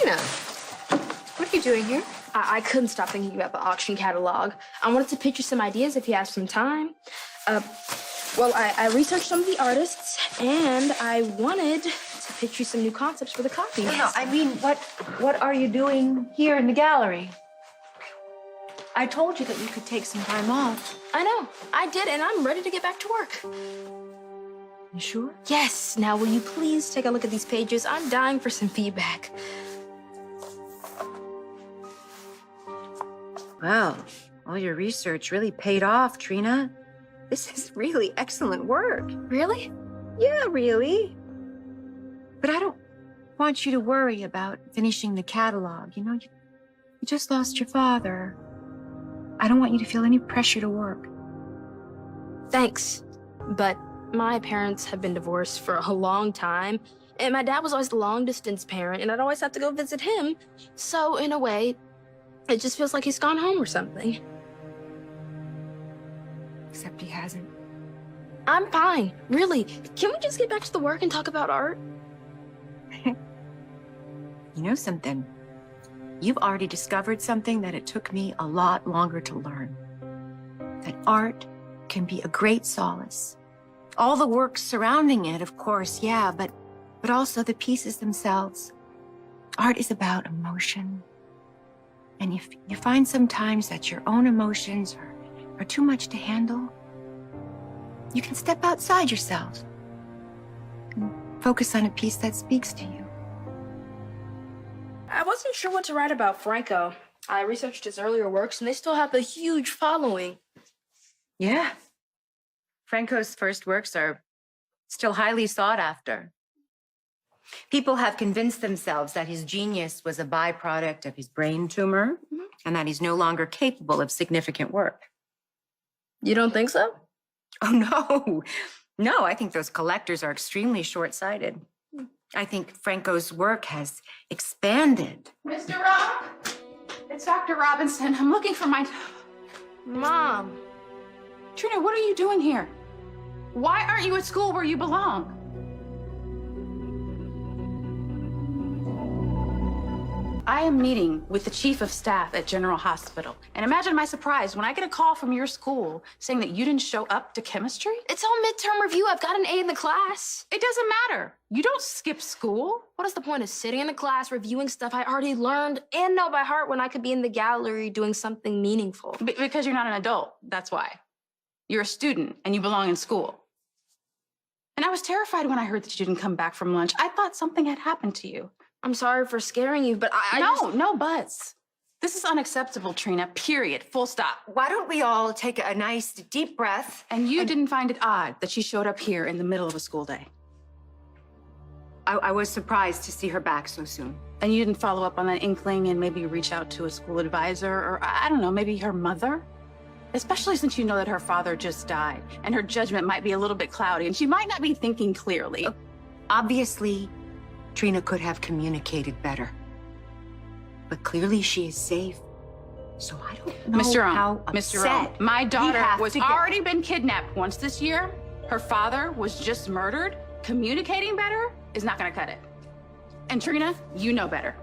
Trina, what are you doing here? I couldn't stop thinking about the auction catalog. I wanted to pitch you some ideas if you have some time. Well, I researched some of the artists, and I wanted to pitch you some new concepts for the copy. No, I mean, what are you doing here in the gallery? I told you that you could take some time off. I know, I did, and I'm ready to get back to work. You sure? Yes. Now, will you please take a look at these pages? I'm dying for some feedback. Well, all your research really paid off, Trina. This is really excellent work. Really? Yeah, really. But I don't want you to worry about finishing the catalog. You know, you just lost your father. I don't want you to feel any pressure to work. Thanks, but my parents have been divorced for a long time, and my dad was always the long-distance parent, and I'd always have to go visit him. So, in a way, it just feels like he's gone home or something. Except he hasn't. I'm fine, really. Can we just get back to the work and talk about art? You know something? You've already discovered something that it took me a lot longer to learn. That art can be a great solace. All the work surrounding it, of course, yeah, but also the pieces themselves. Art is about emotion. And if you find sometimes that your own emotions are too much to handle, you can step outside yourself and focus on a piece that speaks to you. I wasn't sure what to write about Franco. I researched his earlier works, and they still have a huge following. Yeah. Franco's first works are still highly sought after. People have convinced themselves that his genius was a byproduct of his brain tumor and that he's no longer capable of significant work. You don't think so? Oh, no. No, I think those collectors are extremely short-sighted. I think Franco's work has expanded. Mr. Rob, it's Dr. Robinson. I'm looking for my... Mom. Trina, what are you doing here? Why aren't you at school where you belong? I am meeting with the chief of staff at General Hospital. And imagine my surprise when I get a call from your school saying that you didn't show up to chemistry. It's all midterm review. I've got an A in the class. It doesn't matter. You don't skip school. What is the point of sitting in the class reviewing stuff I already learned and know by heart when I could be in the gallery doing something meaningful? Because you're not an adult, that's why. You're a student and you belong in school. And I was terrified when I heard that you didn't come back from lunch. I thought something had happened to you. I'm sorry for scaring you, but No buts. This is unacceptable, Trina, period, full stop. Why don't we all take a nice deep breath? And you didn't find it odd that she showed up here in the middle of a school day? I was surprised to see her back so soon. And you didn't follow up on that inkling and maybe reach out to a school advisor or, I don't know, maybe her mother? Especially since you know that her father just died and her judgment might be a little bit cloudy and she might not be thinking clearly. Obviously, Trina could have communicated better. But clearly she is safe. So I don't know how upset my daughter was already been kidnapped once this year. Her father was just murdered. Communicating better is not gonna cut it. And Trina, you know better.